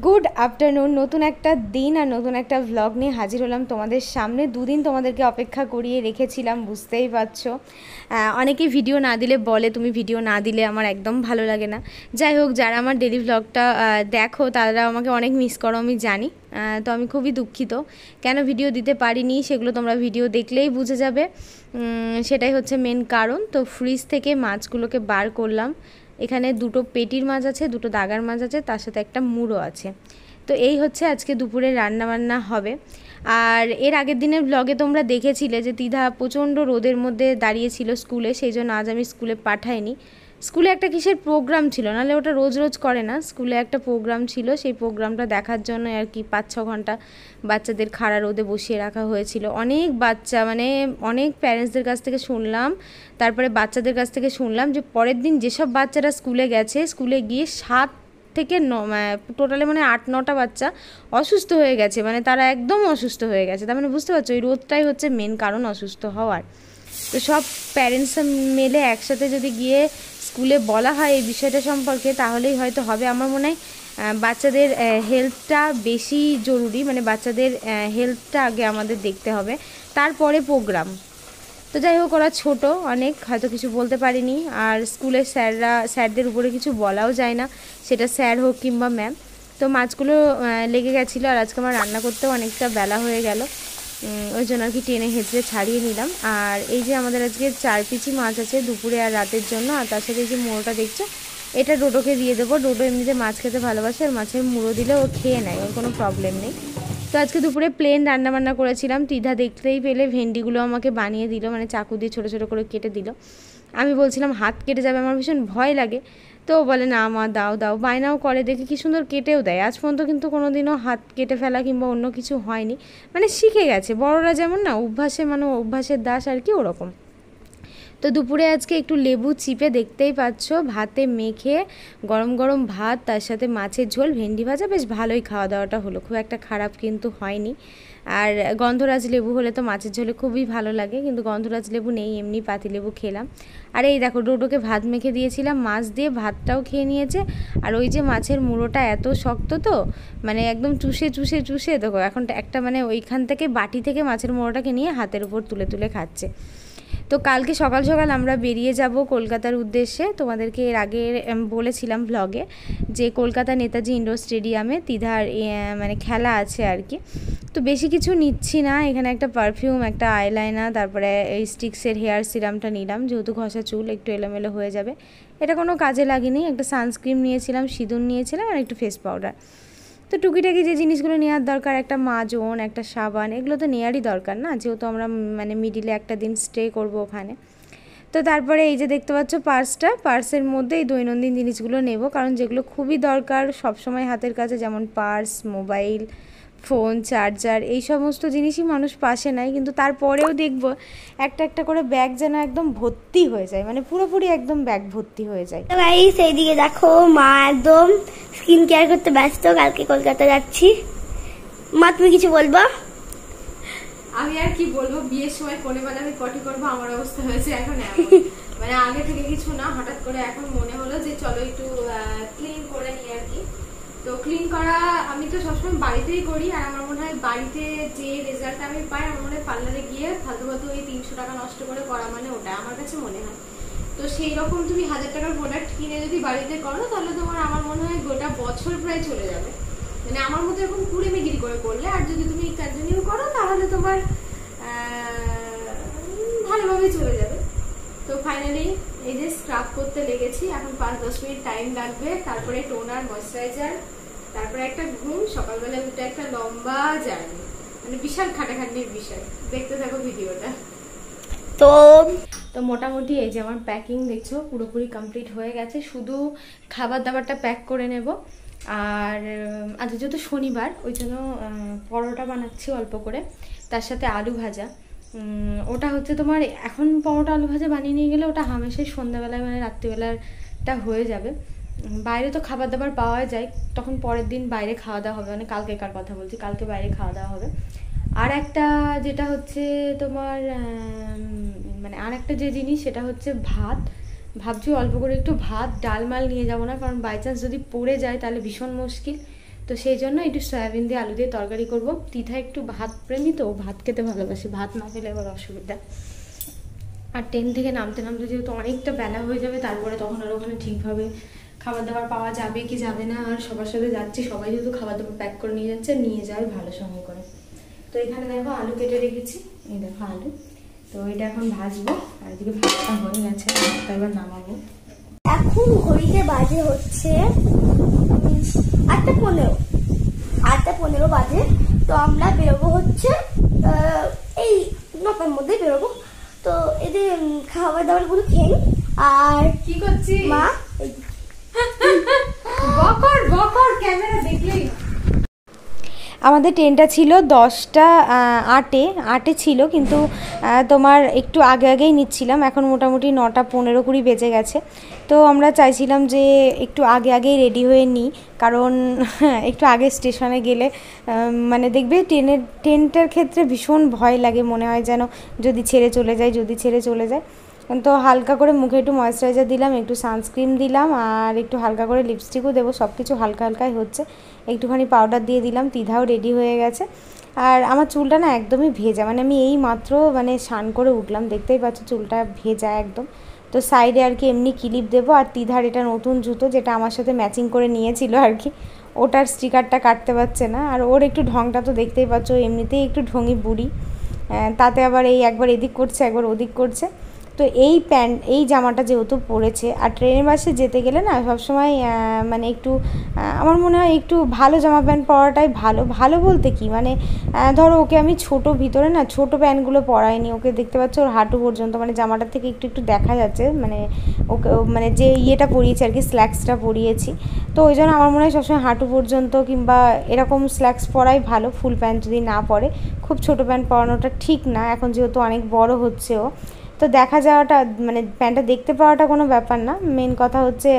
Good afternoon. নতুন একটা দিন আর নতুন একটা ভ্লগ নিয়ে হাজির হলাম তোমাদের সামনে। দুদিন তোমাদেরকে অপেক্ষা করিয়ে রেখেছিলাম, বুঝতেই পারছো। অনেকেই ভিডিও না দিলে বলে তুমি ভিডিও না দিলে আমার একদম ভালো লাগে না। যাই হোক, যারা আমার ডেলি ভ্লগটা দেখো তারা আমাকে অনেক মিস করো, আমি জানি। তো আমি খুবই দুঃখিত কেন ভিডিও দিতে পারিনি, সেগুলো তোমরা ভিডিও দেখলেই বুঝে যাবে। সেটাই হচ্ছে মেন কারণ। তো ফ্রিজ থেকে মাছগুলোকে বার করলাম। এখানে দুটো পেটির মাছ আছে, দুটো দাগার মাছ আছে, তার সাথে একটা মুড়ো আছে। তো এই হচ্ছে আজকে দুপুরে রান্নাবান্না হবে। আর এর আগের দিনের ব্লগে তোমরা দেখেছিলে যে তিধা প্রচণ্ড রোদের মধ্যে দাঁড়িয়েছিল স্কুলে, সেই জন্য আজ আমি স্কুলে পাঠাইনি। স্কুলে একটা কিসের প্রোগ্রাম ছিল, নাহলে ওটা রোজ রোজ করে না। স্কুলে একটা প্রোগ্রাম ছিল, সেই প্রোগ্রামটা দেখার জন্য আর কি 5-6 ঘন্টা বাচ্চাদের খাড়া রোদে বসিয়ে রাখা হয়েছিল। অনেক বাচ্চা, মানে অনেক প্যারেন্টসদের কাছ থেকে শুনলাম, তারপরে বাচ্চাদের কাছ থেকে শুনলাম যে পরের দিন যেসব বাচ্চারা স্কুলে গেছে, স্কুলে গিয়ে 7 থেকে 9 টোটালে মানে 8-9টা বাচ্চা অসুস্থ হয়ে গেছে। মানে তারা একদম অসুস্থ হয়ে গেছে। তার মানে বুঝতে পারছো, এই রোদটাই হচ্ছে মেন কারণ অসুস্থ হওয়ার। তো সব প্যারেন্টস মিলে একসাথে যদি গিয়ে স্কুলে বলা হয় এই বিষয়টা সম্পর্কে, তাহলেই হয়তো হবে। আমার মনে হয় বাচ্চাদের হেলথটা বেশি জরুরি, মানে বাচ্চাদের হেলথটা আগে আমাদের দেখতে হবে, তারপরে প্রোগ্রাম। তো যাই হোক, ওরা ছোটো অনেক, হয়তো কিছু বলতে পারিনি। আর স্কুলের স্যারদের উপরে কিছু বলাও যায় না, সেটা স্যার হোক কিংবা ম্যাম। তো মাছগুলো লেগে গেছিলো, আর আজকে আমার রান্না করতেও অনেকটা বেলা হয়ে গেল, ওই জন্য আর কি টেনে হেঁচড়ে ছাড়িয়ে নিলাম। আর এই যে আমাদের আজকে 4 পিচি মাছ আছে দুপুরে আর রাতের জন্য। আর তার সাথে এই যে মুড়োটা দেখছো, এটা ডোডোকে দিয়ে দেবো। ডোডো এমনিতে মাছ খেতে ভালোবাসে, আর মাছের মুড়ো দিলে ও খেয়ে নেয়, ওর কোনো প্রবলেম নেই। তো আজকে দুপুরে প্লেন রান্নাবান্না করেছিলাম। তিধা দেখতেই পেলে ভেন্ডিগুলো আমাকে বানিয়ে দিল, মানে চাকু দিয়ে ছোটো ছোটো করে কেটে দিল। আমি বলছিলাম হাত কেটে যাবে, আমার ভীষণ ভয় লাগে। তো বলে না মা দাও দাও, বায়নাও করে, দেখে কি সুন্দর কেটেও দেয়। আজ পর্যন্ত কিন্তু কোনো দিনও হাত কেটে ফেলা কিংবা অন্য কিছু হয়নি, মানে শিখে গেছে। বড়রা যেমন না অভ্যাসে, মানে অভ্যাসের দাস আর কি, ওরকম। তো দুপুরে আজকে একটু লেবু চিপে, দেখতেই পাচ্ছ, ভাতে মেখে গরম গরম ভাত, তার সাথে মাছের ঝোল, ভেন্ডি ভাজা, বেশ ভালোই খাওয়া দাওয়াটা হলো, খুব একটা খারাপ কিন্তু হয়নি। আর গন্ধরাজ লেবু হলে তো মাছের ঝোলে খুবই ভালো লাগে, কিন্তু গন্ধরাজ লেবু নেই, এমনি পাতিলেবু খেলাম। আর এই দেখো, ডোডোকে ভাত মেখে দিয়েছিলাম, মাছ দিয়ে ভাতটাও খেয়ে নিয়েছে। আর ওই যে মাছের মুড়োটা এত শক্ত, তো মানে একদম চুষে চুষে চুষে দেখো এখন একটা, মানে ওইখান থেকে বাটি থেকে মাছের মুড়োটাকে নিয়ে হাতের উপর তুলে তুলে খাচ্ছে। তো কালকে সকাল সকাল আমরা বেরিয়ে যাব কলকাতার উদ্দেশ্যে। তোমাদেরকে এর আগে বলেছিলাম ভ্লগে যে কলকাতা নেতাজি ইন্ডোর স্টেডিয়ামে তিধার মানে খেলা আছে আর কি। তো বেশি কিছু নিচ্ছি না, এখানে একটা পারফিউম, একটা আইলাইনার, তারপরে এই স্টিক্সের হেয়ার সিরামটা নিলাম, যেহেতু ঘষা চুল একটু এলোমেলো হয়ে যাবে। এটা কোনো কাজে লাগেনি। একটা সানস্ক্রিন নিয়েছিলাম, সিঁদুর নিয়েছিলাম, আর একটু ফেস পাউডার। তো টুকিটাকি যে জিনিসগুলো নেওয়ার দরকার, একটা মাজন, একটা সাবান, এগুলো তো নেওয়ারই দরকার না, যেহেতু আমরা মানে মিডিলে একটা দিন স্টে করব ওখানে। তো তারপরে এই যে দেখতে পাচ্ছ পার্সটা, পার্সের মধ্যে এই দৈনন্দিন জিনিসগুলো নেব, কারণ যেগুলো খুবই দরকার সবসময় হাতের কাছে, যেমন পার্স, মোবাইল ফোন, চার্জার, এই সমস্ত জিনিসই মানুষ পাশে নেয়। কিন্তু তারপরেও দেখব একটা একটা করে ব্যাগ যেন একদম ভর্তি হয়ে যায়, মানে পুরোপুরি একদম ব্যাগ ভর্তি হয়ে যায়। গাইস এইদিকে দেখো, মা একদম স্কিন কেয়ার করতে ব্যস্ত, কালকে কলকাতা যাচ্ছি। মা তুমি কিছু বলবো? আমি আর কি বলবো, বিয়ের সময় কোণে বাজে আমি পটি করবো, আমার অবস্থা হয়েছে এখন এমন। মানে আগে থেকে কিছু না, হঠাৎ করে এখন মনে হলো যে চলো একটু ক্লিন করে নিই আর কি। তো ক্লিন করা আমি তো সবসময় বাড়িতেই করি, আর আমার মনে হয় বাড়িতে যে রেজাল্ট আমি পাই, আমার মনে হয় পার্লারে গিয়ে ফালতু ফালতু ওই 300 টাকা নষ্ট করে করা মানে ওটা আমার কাছে মনে হয়। তো সেই রকম তুমি 1000 টাকার প্রোডাক্ট কিনে যদি বাড়িতে করো, তাহলে তোমার আমার মনে হয় গোটা বছর প্রায় চলে যাবে, মানে আমার মতো এরকম কুড়েমিগিরি করে করলে। আর যদি তুমি কন্টিনিউ করো, তাহলে তোমার ভালোভাবে চলে যাবে। তো ফাইনালি এই যে স্ক্রাব করতে লেগেছি, এখন 5-10 মিনিট টাইম লাগবে, তারপরে টোনার, ময়েশ্চারাইজার, তারপরে একটা ঘুম, সকালবেলা উঠে একটা লম্বা জার্নি, মানে বিশাল খাটাখাটনির বিষয়। দেখতে থাকো ভিডিওটা। তো মোটামুটি এই যে আমার প্যাকিং দেখছো পুরোপুরি কমপ্লিট হয়ে গেছে, শুধু খাবার দাবারটা প্যাক করে নেব। আর আজ যেহেতু শনিবার, ওই জন্য পরোটা বানাচ্ছি অল্প করে, তার সাথে আলু ভাজা। ওটা হচ্ছে তোমার, এখন পরোটা আলু ভাজা বানিয়ে নিয়ে গেলে ওটা হামেশাই সন্ধ্যাবেলায়, মানে রাত্রিবেলাটা হয়ে যাবে। বাইরে তো খাবার দাবার পাওয়া যায়, তখন পরের দিন বাইরে খাওয়া দাওয়া হবে, মানে কালকেকার কথা বলছি, কালকে বাইরে খাওয়া দাওয়া হবে। আর একটা যেটা হচ্ছে তোমার মানে আর একটা যে জিনিস, সেটা হচ্ছে ভাত। ভাবছি অল্প করে একটু ভাত, ডাল মাল নিয়ে যাবো না, কারণ বাই চান্স যদি পড়ে যায় তাহলে ভীষণ মুশকিল। তো তো সেই জন্য একটু সয়াবিন দিয়ে আলু দিয়ে তরকারি করব। তিথা একটু ভাত প্রেমী, তো ভাত খেতে ভালোবাসি, ভাত না খেলে আবার অসুবিধা। আর ট্রেন থেকে নামতে নামতে যেহেতু অনেকটা বেলা হয়ে যাবে, তারপরে তখন আর ওখানে ঠিকভাবে খাবার দাবার পাওয়া যাবে কি যাবে না। আর সবার সাথে যাচ্ছি, সবাই যেহেতু খাবার দাবার প্যাক করে নিয়ে যাচ্ছে, নিয়ে যাওয়াই ভালো সঙ্গে করে। তো এখানে দেখো আলু কেটে রেখেছি, এই দেখো আলু। তো এটা এখন ভাজবো, আর এদিকে ভাতটা হয়ে গেছে, ভাতটা এবার নামাবো। এখন ঘড়িতে বাজে হচ্ছে 8:15, 8:15 বাজে। তো আমরা বেরোবো হচ্ছে এই 9টার মধ্যে বেরোবো। তো এদের খাবার দাবার গুলো খেয়ে আর কি করছি মা বকর বকর ক্যামেরা দেখলেই। আমাদের ট্রেনটা ছিল 10টা 8-এ ছিল, কিন্তু তোমার একটু আগে আগেই নিচ্ছিলাম। এখন মোটামুটি 9টা 15-20 বেজে গেছে। তো আমরা চাইছিলাম যে একটু আগে আগেই রেডি হয়ে নিই, কারণ একটু আগে স্টেশনে গেলে মানে দেখবে ট্রেনটার ক্ষেত্রে ভীষণ ভয় লাগে, মনে হয় যেন যদি ছেড়ে চলে যায়। তো হালকা করে মুখে একটু ময়েশ্চারাইজার দিলাম, একটু সানস্ক্রিন দিলাম, আর একটু হালকা করে লিপস্টিকও দেবো। সব কিছু হালকা হালকাই হচ্ছে, একটুখানি পাউডার দিয়ে দিলাম। তিধাও রেডি হয়ে গেছে। আর আমার চুলটা না একদমই ভেজা, মানে আমি এই মাত্র মানে স্নান করে উঠলাম, দেখতেই পাচ্ছ চুলটা ভেজা একদম। তো সাইডে আর কি এমনি ক্লিপ দেবো। আর তিধার এটা নতুন জুতো, যেটা আমার সাথে ম্যাচিং করে নিয়েছিল আর কি, ওটার স্টিকারটা কাটতে পারছে না। আর ওর একটু ঢংটা তো দেখতেই পাচ্ছ, এমনিতেই একটু ঢঙি বুড়ি, তাতে আবার এই একবার এদিক করছে একবার ওদিক করছে। তো এই জামাটা যেহেতু পরেছে, আর ট্রেনের বাসে যেতে গেলে না সবসময় মানে একটু আমার মনে হয় একটু ভালো জামা প্যান্ট পরাটাই ভালো বলতে কি মানে ধরো ওকে আমি ভিতরে না ছোট প্যান্টগুলো পরাইনি, ওকে দেখতে পাচ্ছ ওর হাঁটু পর্যন্ত, মানে জামাটার থেকে একটু দেখা যাচ্ছে, মানে ওকে মানে যে ইয়েটা পরিয়েছি আর কি, স্ল্যাক্সটা পরিয়েছি। তো ওই জন্য আমার মনে হয় সবসময় হাঁটু পর্যন্ত কিংবা এরকম স্ল্যাক্স পরাই ভালো, ফুল প্যান্ট যদি না পরে। খুব ছোট প্যান্ট পরানোটা ঠিক না, এখন যেহেতু অনেক বড় হচ্ছে ও। তো দেখা যাওয়াটা মানে প্যান্টটা দেখতে পাওয়াটা কোনো ব্যাপার না, মেন কথা হচ্ছে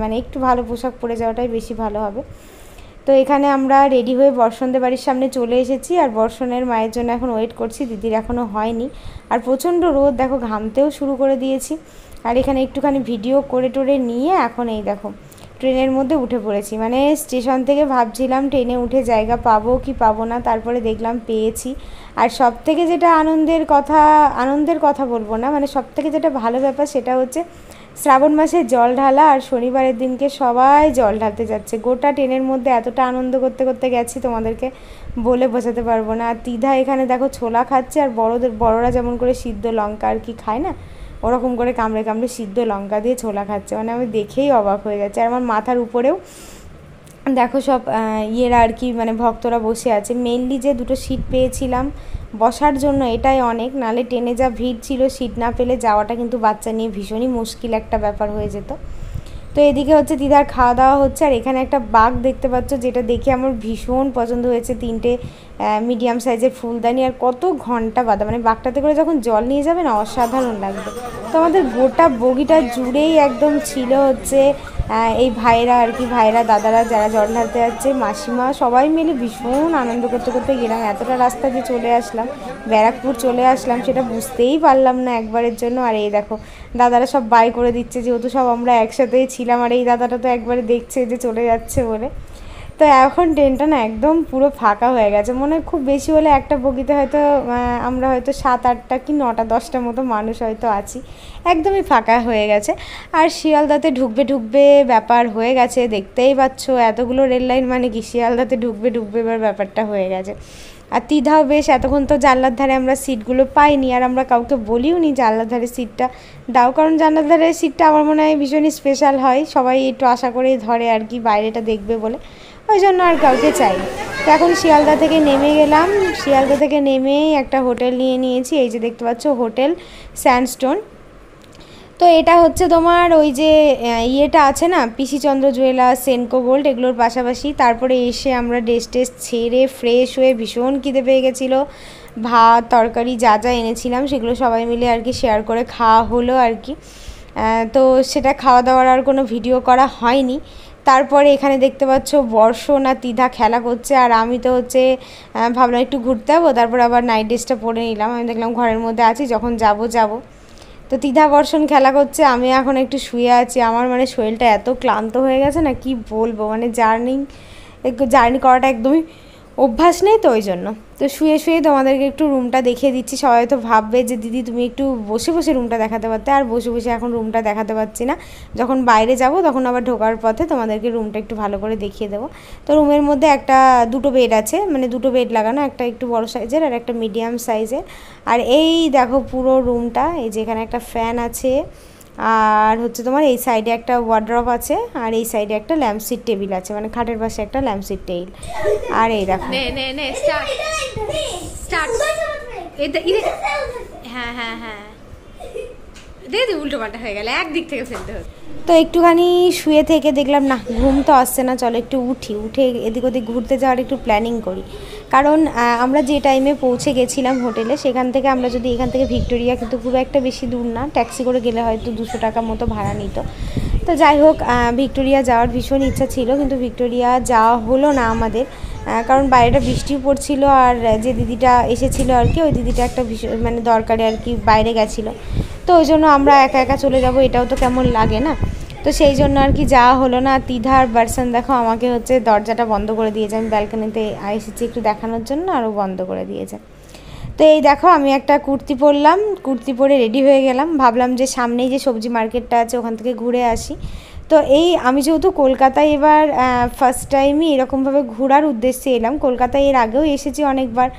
মানে একটু ভালো পোশাক পরে যাওয়াটাই বেশি ভালো হবে। তো এখানে আমরা রেডি হয়ে বর্ষণদের বাড়ির সামনে চলে এসেছি, আর বর্ষণের মায়ের জন্য এখন ওয়েট করছি, দিদির এখনও হয়নি। আর প্রচণ্ড রোদ, দেখো ঘামতেও শুরু করে দিয়েছি। আর এখানে একটুখানি ভিডিও করে টোরে নিয়ে এখন এই দেখো ট্রেনের মধ্যে উঠে পড়েছি। মানে স্টেশন থেকে ভাবছিলাম ট্রেনে উঠে জায়গা পাবো কি পাবো না, তারপরে দেখলাম পেয়েছি। আর সব থেকে যেটা আনন্দের কথা বলবো না, মানে সব থেকে যেটা ভালো ব্যাপার সেটা হচ্ছে শ্রাবণ মাসে জল ঢালা, আর শনিবারের দিনকে সবাই জল ঢালতে যাচ্ছে। গোটা ট্রেনের মধ্যে এতটা আনন্দ করতে করতে গেছি, তোমাদেরকে বলে বোঝাতে পারবো না। আর তিধা এখানে দেখো ছোলা খাচ্ছে, আর বড়রা যেমন করে সিদ্ধ লঙ্কা আর কি খায় না, ওরকম করে কামড়ে কামড়ে সিদ্ধ লঙ্কা দিয়ে ছোলা খাচ্ছে। মানে আমি দেখেই অবাক হয়ে যাচ্ছে। আর আমার মাথার উপরেও দেখো সব ইয়েরা আর কি, মানে ভক্তরা বসে আছে। মেনলি যে দুটো সিট পেয়েছিলাম বসার জন্য, এটাই অনেক, নালে ট্রেনে যা ভিড় ছিল, সিট না পেলে যাওয়াটা কিন্তু বাচ্চা নিয়ে ভীষণই মুশকিল একটা ব্যাপার হয়ে যেত। তো এদিকে হচ্ছে দিদার খাওয়া দাওয়া হচ্ছে। আর এখানে একটা বাঘ দেখতে পাচ্ছ, যেটা দেখে আমার ভীষণ পছন্দ হয়েছে। 3টে মিডিয়াম সাইজের ফুলদানি, আর কত ঘন্টা বাঁধা, মানে বাঘটাতে করে যখন জল নিয়ে যাবে না অসাধারণ লাগবে। তো আমাদের গোটা বগিটা জুড়েই একদম ছিল হচ্ছে এই ভাইরা আর কি, ভাইরা দাদারা যারা জল ঢালতে যাচ্ছে, মাসিমা, সবাই মিলে ভীষণ আনন্দ করতে করতে গেলাম। এতটা রাস্তা যে চলে আসলাম, ব্যারাকপুর চলে আসলাম, সেটা বুঝতেই পারলাম না একবারের জন্য। আর এই দেখো দাদারা সব বাই করে দিচ্ছে, যেহেতু সব আমরা একসাথেই ছিলাম। আর এই দাদাটা তো একবারে দেখছে যে চলে যাচ্ছে বলে। তো এখন ট্রেনটা না একদম পুরো ফাঁকা হয়ে গেছে, মনে হয় খুব বেশি হলে একটা বগিতে হয়তো আমরা হয়তো 7-8টা কি 9-10টা মতো মানুষ হয়তো আছি, একদমই ফাঁকা হয়ে গেছে। আর শিয়ালদাতে ঢুকবে ব্যাপার হয়ে গেছে, দেখতেই পাচ্ছ এতগুলো রেল লাইন, মানে কি শিয়ালদাতে ঢুকবে এবার ব্যাপারটা হয়ে গেছে। আর তিধাও বেশ এতক্ষণ তো জানলার ধারে আমরা সিটগুলো পাইনি, আর আমরা কাউকে বলিও নি জানলার ধারে সিটটা দাও, কারণ জানলার ধারে সিটটা আমার মনে হয় ভীষণই স্পেশাল হয়, সবাই একটু আশা করেই ধরে আর কি, বাইরেটা দেখবে বলে, ওই জন্য আর কাউকে চাই। তো এখন শিয়ালদা থেকে নেমে গেলাম, শিয়ালদা থেকে নেমেই একটা হোটেল নিয়ে নিয়েছি, এই যে দেখতে পাচ্ছ হোটেল স্যান্ডস্টোন। তো এটা হচ্ছে তোমার ওই যে ইয়েটা আছে না, পিসিচন্দ্র জুয়েলার্স, সেনকো গোল্ড, এগুলোর পাশাপাশি। তারপরে এসে আমরা ড্রেস ছেড়ে ফ্রেশ হয়ে ভীষণ খিদে পেয়ে গেছিলো, ভাত তরকারি যা যা এনেছিলাম সেগুলো সবাই মিলে আর কি শেয়ার করে খাওয়া হলো আর কি। তো সেটা খাওয়া দাওয়ার আর কোনো ভিডিও করা হয়নি। তারপরে এখানে দেখতে পাচ্ছ বর্ষণ আর তিধা খেলা করছে, আর আমি তো হচ্ছে ভাবলাম একটু ঘুরতে যাবো, তারপর আবার নাইট ড্রেসটা পরে নিলাম। আমি দেখলাম ঘরের মধ্যে আছি, যখন যাব। তো তিধা বর্ষণ খেলা করছে, আমি এখন একটু শুয়ে আছি। আমার মানে শরীরটা এত ক্লান্ত হয়ে গেছে না, কি বলবো, মানে জার্নি একটু জার্নি করাটা একদমই অভ্যাস নেই, তো ওই জন্য। তো শুয়ে শুয়ে তোমাদেরকে একটু রুমটা দেখিয়ে দিচ্ছি। সবাই তো ভাববে যে দিদি তুমি একটু বসে বসে রুমটা দেখাতে পারতে, আর বসে বসে এখন রুমটা দেখাতে পারছি না, যখন বাইরে যাব তখন আবার ঢোকার পথে তোমাদেরকে রুমটা একটু ভালো করে দেখিয়ে দেবো। তো রুমের মধ্যে দুটো বেড আছে, মানে দুটো বেড লাগানো, একটা একটু বড় সাইজের আর একটা মিডিয়াম সাইজের। আর এই দেখো পুরো রুমটা, এই যে এখানে একটা ফ্যান আছে, আর হচ্ছে তোমার এই সাইডে একটা ওয়ার্ড্রপ আছে, আর এই সাইডে একটা ল্যাম্পশিট টেবিল আছে, মানে খাটের পাশে একটা ল্যাম্পশিট টেবিল। আর এই দেখো হ্যাঁ হ্যাঁ হ্যাঁ উল্টো পাল্টা হয়ে গেল, একদিক থেকে ফেলতে হতো। তো একটুখানি শুয়ে থেকে দেখলাম না ঘুম তো আসছে না, চলো একটু উঠে এদিক ওদিক ঘুরতে যাওয়ার একটু প্ল্যানিং করি। কারণ আমরা যে টাইমে পৌঁছে গেছিলাম হোটেলে, সেখান থেকে আমরা যদি এখান থেকে ভিক্টোরিয়া, কিন্তু খুব একটা বেশি দূর না, ট্যাক্সি করে গেলে হয়তো 200 টাকা মতো ভাড়া নিত। তো যাই হোক, ভিক্টোরিয়া যাওয়ার ভীষণ ইচ্ছা ছিল, কিন্তু ভিক্টোরিয়া যাওয়া হলো না আমাদের, কারণ বাইরেটা বৃষ্টিও পড়ছিল, আর যে দিদিটা এসেছিল আর কি, ওই দিদিটা একটা ভীষণ মানে দরকারে আর কি বাইরে গেছিলো, তো ওই জন্য আমরা একা একা চলে যাব, এটাও তো কেমন লাগে না, তো সেই জন্য আর কি যাওয়া হলো না। তিধা আর বার্সন দেখো আমাকে হচ্ছে দরজাটা বন্ধ করে দিয়েছে, আমি ব্যালকনিতে এসেছি একটু দেখানোর জন্য, আরও বন্ধ করে দিয়েছে। তো এই দেখো আমি একটা কুর্তি পরলাম, কুর্তি পরে রেডি হয়ে গেলাম, ভাবলাম যে সামনেই যে সবজি মার্কেটটা আছে ওখান থেকে ঘুরে আসি। তো আমি যেহেতু কলকাতায় এবার ফার্স্ট টাইমই এরকমভাবে ঘোরার উদ্দেশ্যে এলাম, কলকাতায় এর আগেও এসেছি অনেকবার,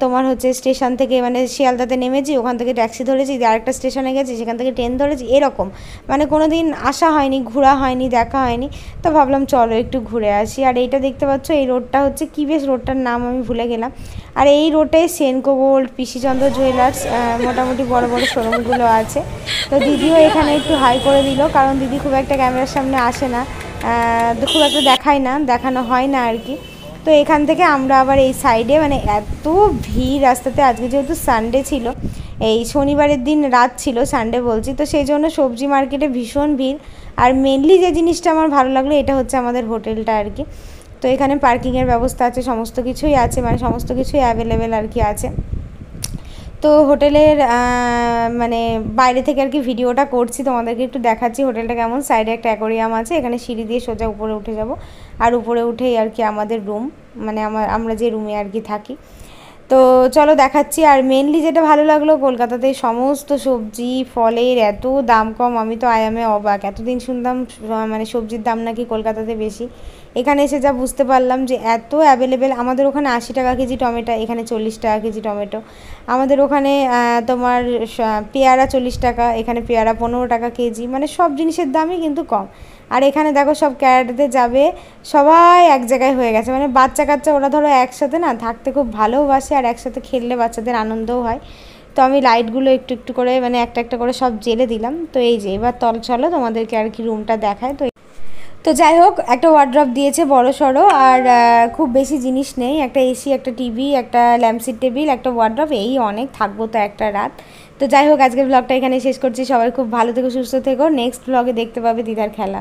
তোমার হচ্ছে স্টেশন থেকে মানে শিয়ালদাতে নেমেছি, ওখান থেকে ট্যাক্সি ধরেছি, আরেকটা স্টেশনে গেছি, সেখান থেকে ট্রেন ধরেছি, এরকম মানে কোনো দিন আসা হয়নি, ঘোরা হয়নি, দেখা হয়নি। তো ভাবলাম চলো একটু ঘুরে আসি। আর এইটা দেখতে পাচ্ছ, এই রোডটা হচ্ছে কি বেশ রোডটার নাম আমি ভুলে গেলাম। আর এই রোডে সেনকো গোল্ড, পিসিচন্দ্র জুয়েলার্স, মোটামুটি বড় বড় শোরুমগুলো আছে। তো দিদিও এখানে একটু হাই করে দিল, কারণ দিদি খুব একটা ক্যামেরার সামনে আসে না, খুব একটা দেখানো হয় না আর কি। তো এখান থেকে আমরা আবার এই সাইডে, মানে এত ভিড় রাস্তাতে, আজকে যেহেতু সানডে ছিল, এই শনিবারের দিন রাত ছিল, সানডে বলছি, তো সেই জন্য সবজি মার্কেটে ভীষণ ভিড়। আর মেনলি যে জিনিসটা আমার ভালো লাগলো, এটা হচ্ছে আমাদের হোটেলটা আর কি। তো এখানে পার্কিংয়ের ব্যবস্থা আছে, সমস্ত কিছুই আছে, মানে সমস্ত কিছুই অ্যাভেলেবেল আর কি আছে। তো হোটেলের মানে বাইরে থেকে আর কি ভিডিওটা করছি, তোমাদেরকে একটু দেখাচ্ছি হোটেলটা কেমন। সাইডে একটা অ্যাকোরিয়াম আছে, এখানে সিঁড়ি দিয়ে সোজা উপরে উঠে যাব, আর উপরে উঠেই আর কি আমাদের রুম, মানে আমরা যে রুমে আর কি থাকি। তো চলো দেখাচ্ছি। আর মেনলি যেটা ভালো লাগলো, কলকাতাতে সমস্ত সবজি ফলের এত দাম কম, আমি তো আয়ামে অবাক। এতদিন শুনতাম মানে সবজির দাম নাকি কলকাতাতে বেশি, এখানে এসে যা বুঝতে পারলাম যে এত অ্যাভেলেবেল। আমাদের ওখানে 80 টাকা কেজি টমেটো, এখানে 40 টাকা কেজি টমেটো। আমাদের ওখানে তোমার পেয়ারা 40 টাকা, এখানে পেয়ারা 15 টাকা কেজি, মানে সব জিনিসের দামই কিন্তু কম। আর এখানে দেখো সব ক্যারাটেতে যাবে, সবাই এক জায়গায় হয়ে গেছে, মানে বাচ্চা কাচ্চা ওরা ধরো একসাথে না থাকতে খুব ভালোবাসে, আর একসাথে খেললে বাচ্চাদের আনন্দও হয়। তো আমি লাইটগুলো একটু একটু করে মানে একটা একটা করে সব জ্বেলে দিলাম। তো এই যে এবার চলো তোমাদেরকে আর কি রুমটা দেখায়। তো যাই হোক, একটা ওয়ার্ড্রপ দিয়েছে বড় সড়ো, আর খুব বেশি জিনিস নেই, একটা এসি, একটা টিভি, একটা ল্যাম্পশিট টেবিল, একটা ওয়ার্ড্রপ, এই অনেক, থাকবো তো একটা রাত। তো যাই হোক, আজকের ব্লগটা এখানে শেষ করছি। সবাই খুব ভালো থেকো, সুস্থ থেকো, নেক্সট ব্লগে দেখতে পাবে দিদার খেলা।